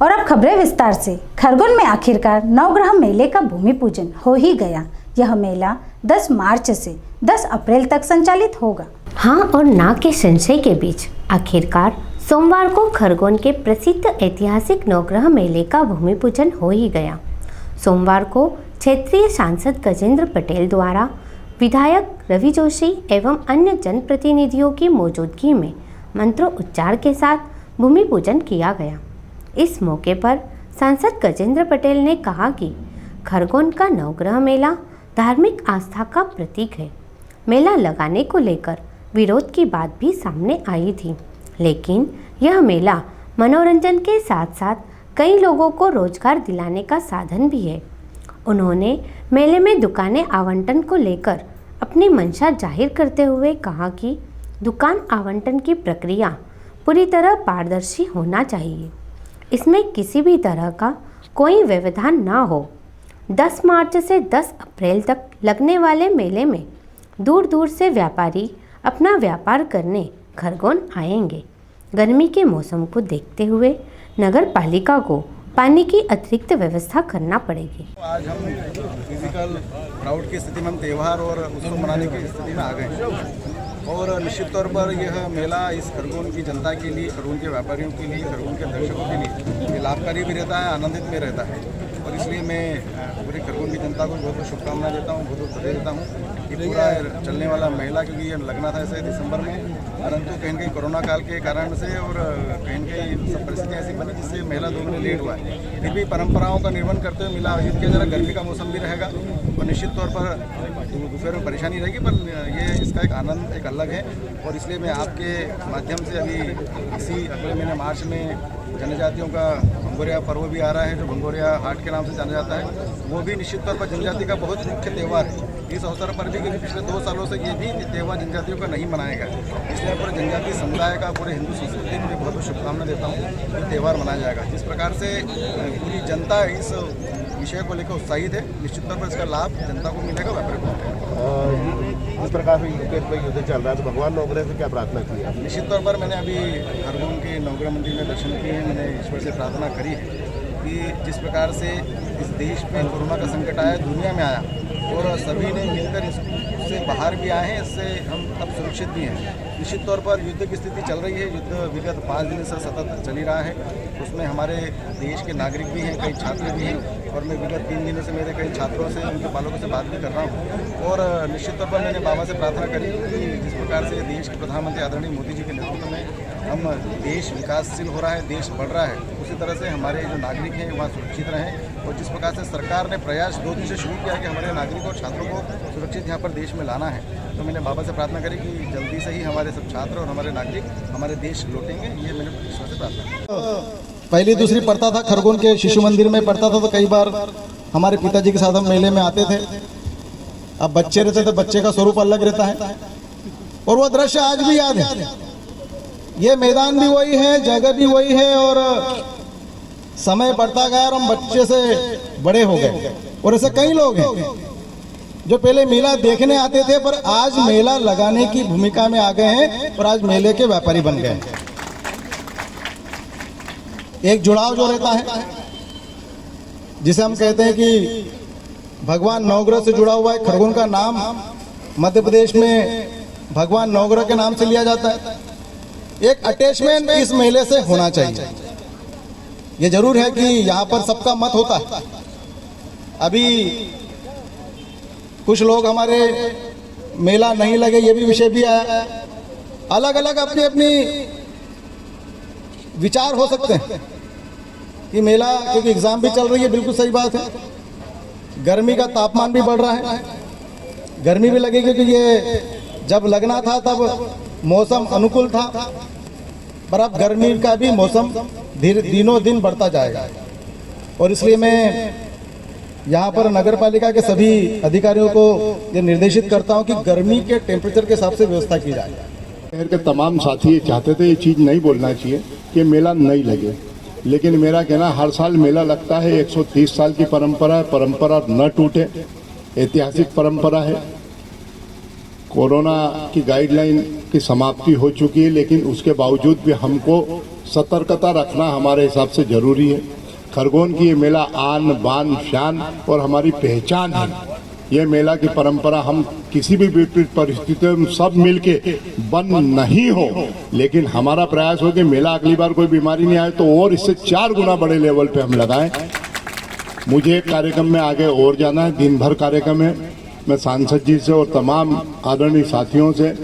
और अब खबरें विस्तार से। खरगोन में आखिरकार नवग्रह मेले का भूमि पूजन हो ही गया। यह मेला 10 मार्च से 10 अप्रैल तक संचालित होगा। हाँ और ना के संशय के बीच आखिरकार सोमवार को खरगोन के प्रसिद्ध ऐतिहासिक नवग्रह मेले का भूमि पूजन हो ही गया। सोमवार को क्षेत्रीय सांसद गजेंद्र पटेल द्वारा विधायक रवि जोशी एवं अन्य जनप्रतिनिधियों की मौजूदगी में मंत्रोच्चार के साथ भूमि पूजन किया गया। इस मौके पर सांसद गजेंद्र पटेल ने कहा कि खरगोन का नवग्रह मेला धार्मिक आस्था का प्रतीक है। मेला लगाने को लेकर विरोध की बात भी सामने आई थी, लेकिन यह मेला मनोरंजन के साथ साथ कई लोगों को रोजगार दिलाने का साधन भी है। उन्होंने मेले में दुकानें आवंटन को लेकर अपनी मंशा जाहिर करते हुए कहा कि दुकान आवंटन की प्रक्रिया पूरी तरह पारदर्शी होना चाहिए। इसमें किसी भी तरह का कोई व्यवधान ना हो। 10 मार्च से 10 अप्रैल तक लगने वाले मेले में दूर दूर से व्यापारी अपना व्यापार करने खरगोन आएंगे। गर्मी के मौसम को देखते हुए नगर पालिका को पानी की अतिरिक्त व्यवस्था करना पड़ेगी। आज हम फिजिकल क्राउड की स्थिति में हम त्यौहार और उत्सव मनाने की स्थिति में आ गए और निश्चित तौर पर यह मेला इस खरगोन की जनता के लिए, खरगोन के व्यापारियों के लिए, खरगोन के दर्शकों के लिए लाभकारी भी रहता है, आनंदित भी रहता है। और इसलिए मैं पूरी खरगोन की जनता को बहुत बहुत शुभकामनाएं देता हूँ, बहुत बहुत बधाई देता हूँ कि पूरा चलने वाला मेला, क्योंकि ये लगना था ऐसे दिसंबर में, परंतु कहीं न कहीं कोरोना काल के कारण से और कहीं न कहीं सब परिस्थितियाँ ऐसी बनी जिससे मेला 2 महीने लेट हुआ है। फिर भी परंपराओं का निर्वहन करते हुए मेला आयोजित किया जा रहा है। गर्मी का मौसम भी रहेगा और निश्चित तौर पर दोपहर में परेशानी रहेगी, पर ये इसका एक आनंद एक अलग है। और इसलिए मैं आपके माध्यम से अभी इसी अगले महीने मार्च में जनजातियों का भंगोरिया पर्व भी आ रहा है, जो भंगोरिया हाट के नाम से जाना जाता है। वो भी निश्चित तौर पर जनजाति का बहुत मुख्य त्यौहार है। इस अवसर पर भी पिछले 2 सालों से ये भी त्यौहार जनजातियों का नहीं मनाया गया, इसलिए पूरे जनजातीय समुदाय का, पूरे हिंदू संस्कृति में बहुत बहुत शुभकामना देता हूँ कि त्यौहार मनाया जाएगा। जिस प्रकार से पूरी जनता इस विषय को लेकर उत्साहित है, निश्चित तौर पर इसका लाभ जनता को मिलेगा, व्यापारी को मिलेगा। इस प्रकार से युद्ध चल रहा है तो भगवान नवग्रह से क्या प्रार्थना की है? निश्चित तौर पर मैंने अभी खरगोन के नवग्रह मंदिर में दर्शन किए हैं। मैंने ईश्वर से प्रार्थना करी है कि जिस प्रकार से इस देश में कोरोना का संकट आया, दुनिया में आया और सभी ने मिलकर इससे बाहर भी आए हैं, इससे हम अब सुरक्षित भी हैं। निश्चित तौर पर युद्ध की स्थिति चल रही है, युद्ध विगत 5 दिन से सतत चल ही रहा है। उसमें हमारे देश के नागरिक भी हैं, कई छात्र भी हैं और मैं विगत 3 दिनों से मेरे कई छात्रों से, उनके पालकों से बात भी कर रहा हूँ। और निश्चित तौर पर मैंने बाबा से प्रार्थना करी कि जिस प्रकार से देश के प्रधानमंत्री आदरणीय मोदी जी के नेतृत्व में हम देश विकासशील हो रहा है, देश बढ़ रहा है, उसी तरह से हमारे जो नागरिक हैं वहाँ सुरक्षित रहें। और जिस प्रकार से सरकार ने प्रयास 2 दिन से शुरू किया कि हमारे नागरिकों और छात्रों को सुरक्षित यहाँ पर देश में लाना है, तो मैंने बाबा से प्रार्थना करी कि जल्दी से ही हमारे सब छात्र और हमारे नागरिक हमारे देश लौटेंगे। ये मैंने ईश्वर से प्रार्थना। पहली दूसरी पढ़ता था, खरगोन के शिशु मंदिर में पढ़ता था, तो कई बार हमारे पिताजी के साथ हम मेले में आते थे। अब बच्चे रहते थे, बच्चे का स्वरूप अलग रहता है और वो दृश्य आज भी याद है। ये मैदान भी वही है, जगह भी वही है और समय बढ़ता गया और हम बच्चे से बड़े हो गए। और ऐसे कई लोग हैं जो पहले मेला देखने आते थे पर आज मेला लगाने की भूमिका में आ गए हैं और आज मेले के व्यापारी बन गए। एक जुड़ाव जो रहता है, जिसे हम कहते हैं कि भगवान नवग्रह से जुड़ा हुआ है। खरगोन का नाम मध्य प्रदेश में भगवान नवग्रह के नाम से लिया जाता है। एक अटैचमेंट इस मेले से होना चाहिए। ये जरूर है कि यहाँ पर सबका मत होता है। अभी कुछ लोग हमारे मेला नहीं लगे, ये भी विषय भी आया। अलग अलग अपनी अपनी विचार हो सकते हैं कि मेला, क्योंकि एग्जाम भी चल रही है, बिल्कुल सही बात है। गर्मी का तापमान भी बढ़ रहा है, गर्मी भी लगेगी क्योंकि ये जब लगना था तब मौसम अनुकूल था, पर अब गर्मी का भी मौसम दिनों दिन बढ़ता जाएगा। और इसलिए मैं यहाँ पर नगर पालिका के सभी अधिकारियों को ये निर्देशित करता हूँ कि गर्मी के टेम्परेचर के हिसाब से व्यवस्था की जाए। शहर के तमाम साथी ये चाहते थे, ये चीज़ नहीं बोलना चाहिए कि मेला नहीं लगे, लेकिन मेरा कहना हर साल मेला लगता है। 130 साल की परंपरा है, परंपरा न टूटे, ऐतिहासिक परंपरा है। कोरोना की गाइडलाइन की समाप्ति हो चुकी है, लेकिन उसके बावजूद भी हमको सतर्कता रखना हमारे हिसाब से जरूरी है। खरगोन की ये मेला आन बान शान और हमारी पहचान है। ये मेला की परंपरा हम किसी भी विपरीत परिस्थितियों में सब मिलके बंद नहीं हो, लेकिन हमारा प्रयास हो कि मेला अगली बार कोई बीमारी नहीं आए तो और इससे 4 गुना बड़े लेवल पे हम लगाएं। मुझे एक कार्यक्रम में आगे और जाना है, दिन भर कार्यक्रम है। मैं सांसद जी से और तमाम आदरणीय साथियों से